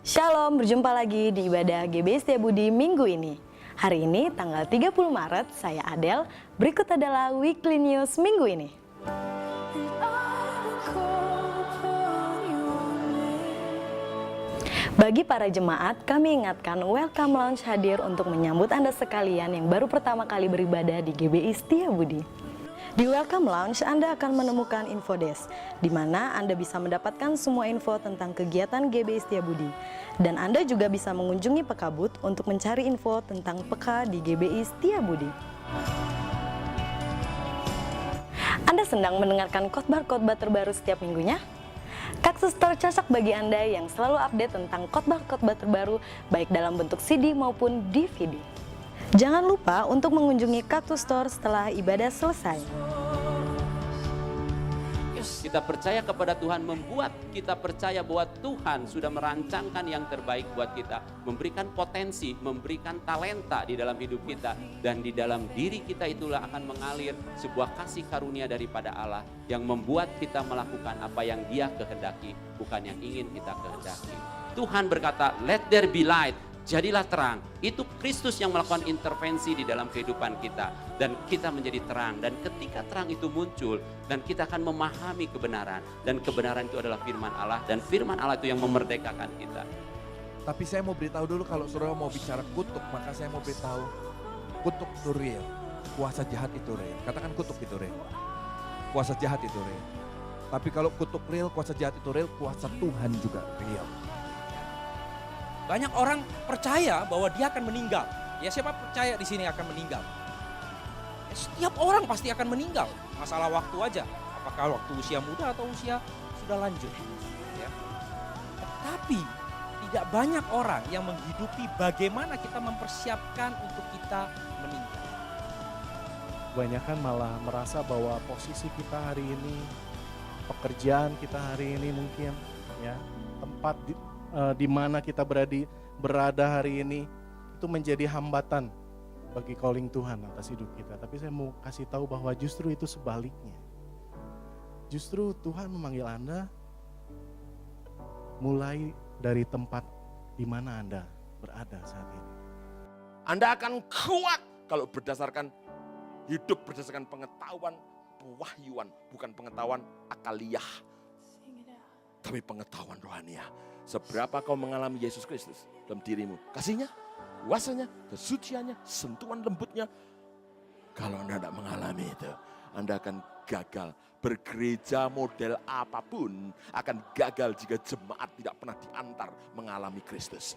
Shalom, berjumpa lagi di ibadah GBI Setiabudi minggu ini. Hari ini tanggal 30 Maret, saya Adel. Berikut adalah Weekly News minggu ini. Bagi para jemaat, kami ingatkan Welcome Lounge hadir untuk menyambut Anda sekalian yang baru pertama kali beribadah di GBI Setiabudi. Di Welcome Lounge, Anda akan menemukan infodesk, di mana Anda bisa mendapatkan semua info tentang kegiatan GBI Setiabudi. Dan Anda juga bisa mengunjungi Pekabut untuk mencari info tentang Peka di GBI Setiabudi. Anda sedang mendengarkan khotbah-khotbah terbaru setiap minggunya? Kaktus Store cocok bagi Anda yang selalu update tentang khotbah-khotbah terbaru, baik dalam bentuk CD maupun DVD. Jangan lupa untuk mengunjungi Kaktus Store setelah ibadah selesai. Kita percaya kepada Tuhan membuat kita percaya bahwa Tuhan sudah merancangkan yang terbaik buat kita. Memberikan potensi, memberikan talenta di dalam hidup kita. Dan di dalam diri kita itulah akan mengalir sebuah kasih karunia daripada Allah. Yang membuat kita melakukan apa yang Dia kehendaki, bukan yang ingin kita kehendaki. Tuhan berkata, let there be light. Jadilah terang. Itu Kristus yang melakukan intervensi di dalam kehidupan kita. Dan kita menjadi terang. Dan ketika terang itu muncul, dan kita akan memahami kebenaran. Dan kebenaran itu adalah firman Allah. Dan firman Allah itu yang memerdekakan kita. Tapi saya mau beritahu dulu, kalau saudara mau bicara kutuk, maka saya mau beritahu kutuk itu real. Kuasa jahat itu real. Katakan kutuk itu real. Kuasa jahat itu real. Tapi kalau kutuk real, kuasa jahat itu real, kuasa Tuhan juga real. Banyak orang percaya bahwa dia akan meninggal. Ya, siapa percaya di sini akan meninggal? Ya, setiap orang pasti akan meninggal. Masalah waktu aja. Apakah waktu usia muda atau usia sudah lanjut. Ya. Tapi tidak banyak orang yang menghidupi bagaimana kita mempersiapkan untuk kita meninggal. Kebanyakan malah merasa bahwa posisi kita hari ini, pekerjaan kita hari ini mungkin, ya, tempat di mana kita berada hari ini itu menjadi hambatan bagi calling Tuhan atas hidup kita. Tapi saya mau kasih tahu bahwa justru itu sebaliknya. Justru Tuhan memanggil Anda mulai dari tempat di mana Anda berada saat ini. Anda akan kuat kalau hidup berdasarkan pengetahuan pewahyuan, bukan pengetahuan akaliah, tapi pengetahuan rohaniah. Seberapa kau mengalami Yesus Kristus dalam dirimu, kasihnya, kuasanya, kesuciannya, sentuhan lembutnya. Kalau Anda tidak mengalami itu, Anda akan gagal. Bergereja model apapun akan gagal jika jemaat tidak pernah diantar mengalami Kristus.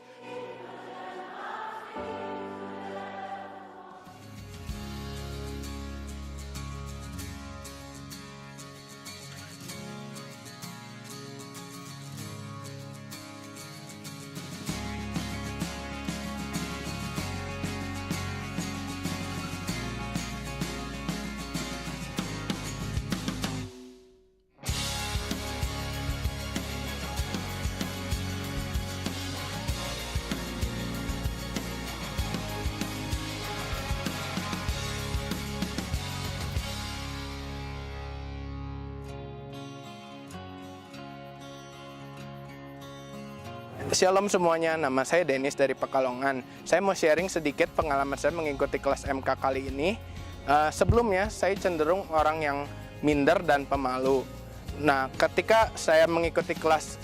Shalom semuanya, nama saya Dennis dari Pekalongan. Saya mau sharing sedikit pengalaman saya mengikuti kelas MK kali ini. Sebelumnya saya cenderung orang yang minder dan pemalu. Nah, ketika saya mengikuti kelas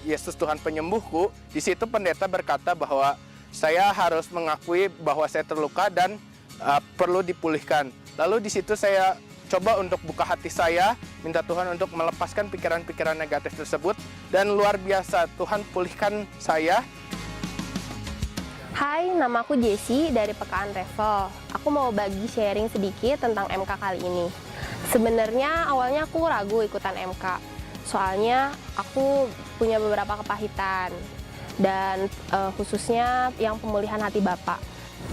Yesus Tuhan Penyembuhku, di situ pendeta berkata bahwa saya harus mengakui bahwa saya terluka dan perlu dipulihkan. Lalu di situ saya coba untuk buka hati saya, minta Tuhan untuk melepaskan pikiran-pikiran negatif tersebut. Dan luar biasa, Tuhan pulihkan saya. Hai, nama aku Jessie dari Pekaan Revel. Aku mau bagi sharing sedikit tentang MK kali ini. Sebenarnya awalnya aku ragu ikutan MK. Soalnya aku punya beberapa kepahitan. Dan khususnya yang pemulihan hati Bapak.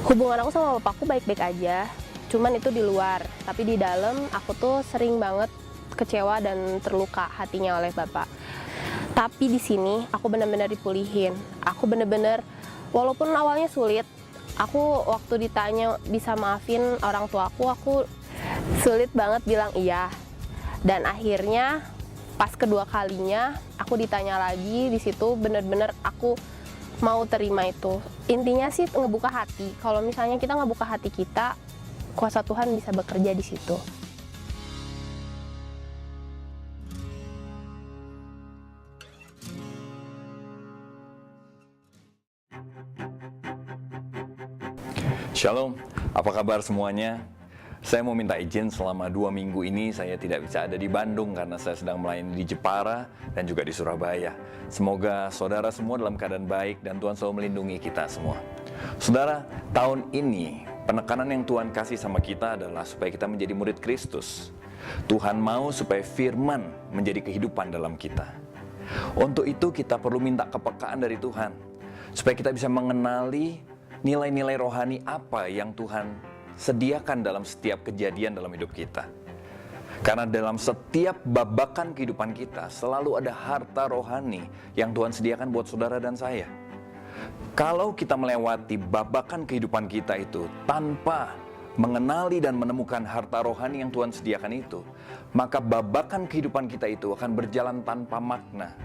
Hubungan aku sama Bapakku baik-baik aja. Cuman itu di luar, tapi di dalam aku tuh sering banget kecewa dan terluka hatinya oleh Bapak. Tapi di sini aku benar-benar dipulihin. Aku benar-benar, walaupun awalnya sulit, aku waktu ditanya bisa maafin orang tuaku, aku sulit banget bilang iya. Dan akhirnya pas kedua kalinya aku ditanya lagi, di situ benar-benar aku mau terima itu. Intinya sih ngebuka hati. Kalau misalnya kita ngebuka hati kita, kuasa Tuhan bisa bekerja di situ. Shalom, apa kabar semuanya? Saya mau minta izin selama 2 minggu ini saya tidak bisa ada di Bandung karena saya sedang melayani di Jepara dan juga di Surabaya. Semoga saudara semua dalam keadaan baik dan Tuhan selalu melindungi kita semua. Saudara, tahun ini penekanan yang Tuhan kasih sama kita adalah supaya kita menjadi murid Kristus. Tuhan mau supaya firman menjadi kehidupan dalam kita. Untuk itu kita perlu minta kepekaan dari Tuhan, supaya kita bisa mengenali nilai-nilai rohani apa yang Tuhan sediakan dalam setiap kejadian dalam hidup kita. Karena dalam setiap babakan kehidupan kita selalu ada harta rohani yang Tuhan sediakan buat saudara dan saya. Kalau kita melewati babakan kehidupan kita itu tanpa mengenali dan menemukan harta rohani yang Tuhan sediakan itu, maka babakan kehidupan kita itu akan berjalan tanpa makna.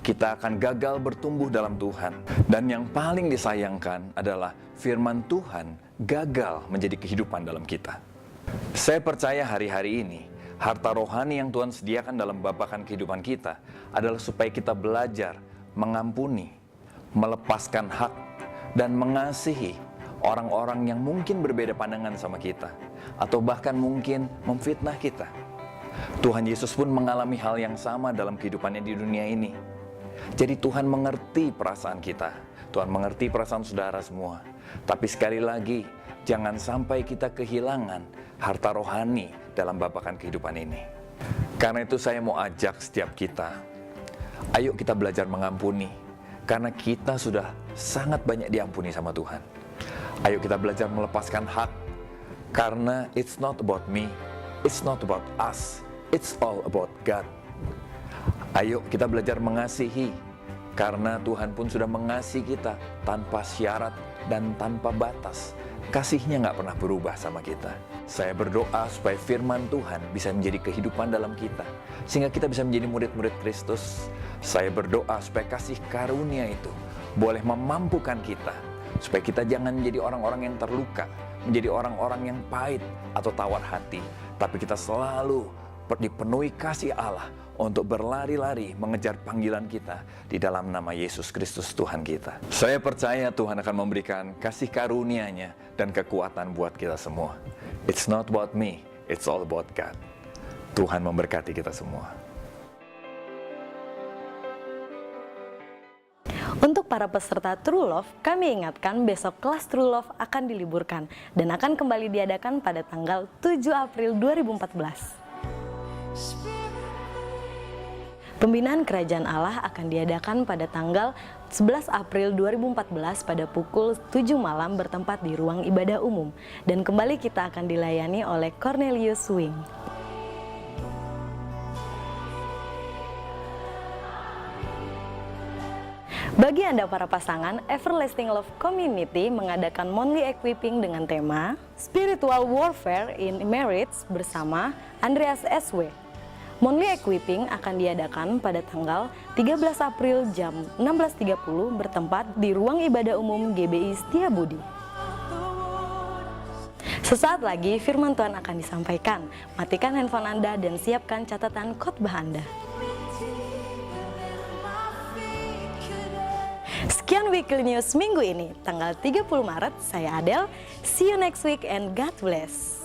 Kita akan gagal bertumbuh dalam Tuhan. Dan yang paling disayangkan adalah firman Tuhan gagal menjadi kehidupan dalam kita. Saya percaya hari-hari ini harta rohani yang Tuhan sediakan dalam babakan kehidupan kita adalah supaya kita belajar mengampuni, melepaskan hak, dan mengasihi orang-orang yang mungkin berbeda pandangan sama kita, atau bahkan mungkin memfitnah kita. Tuhan Yesus pun mengalami hal yang sama dalam kehidupannya di dunia ini. Jadi Tuhan mengerti perasaan kita, Tuhan mengerti perasaan saudara semua. Tapi sekali lagi, jangan sampai kita kehilangan harta rohani dalam babakan kehidupan ini. Karena itu saya mau ajak setiap kita, ayo kita belajar mengampuni. Karena kita sudah sangat banyak diampuni sama Tuhan. Ayo kita belajar melepaskan hak. Karena it's not about me, it's not about us, it's all about God. Ayo kita belajar mengasihi, karena Tuhan pun sudah mengasihi kita tanpa syarat dan tanpa batas. Kasihnya nggak pernah berubah sama kita. Saya berdoa supaya firman Tuhan bisa menjadi kehidupan dalam kita, sehingga kita bisa menjadi murid-murid Kristus. Saya berdoa supaya kasih karunia itu boleh memampukan kita, supaya kita jangan menjadi orang-orang yang terluka, menjadi orang-orang yang pahit atau tawar hati, tapi kita selalu dipenuhi kasih Allah untuk berlari-lari mengejar panggilan kita di dalam nama Yesus Kristus Tuhan kita. Saya percaya Tuhan akan memberikan kasih karunia-Nya dan kekuatan buat kita semua. It's not about me, it's all about God. Tuhan memberkati kita semua. Untuk para peserta True Love, kami ingatkan besok kelas True Love akan diliburkan dan akan kembali diadakan pada tanggal 7 April 2014. Pembinaan Kerajaan Allah akan diadakan pada tanggal 11 April 2014 pada pukul 7 malam bertempat di ruang ibadah umum. Dan kembali kita akan dilayani oleh Cornelius Wing. Bagi Anda para pasangan, Everlasting Love Community mengadakan monthly equipping dengan tema Spiritual Warfare in Marriage bersama Andreas SW. Monthly equipping akan diadakan pada tanggal 13 April jam 16.30 bertempat di ruang ibadah umum GBI Setiabudi. Sesaat lagi firman Tuhan akan disampaikan. Matikan handphone Anda dan siapkan catatan khotbah Anda. Sekian Weekly News minggu ini, tanggal 30 Maret. Saya Adele. See you next week and God bless.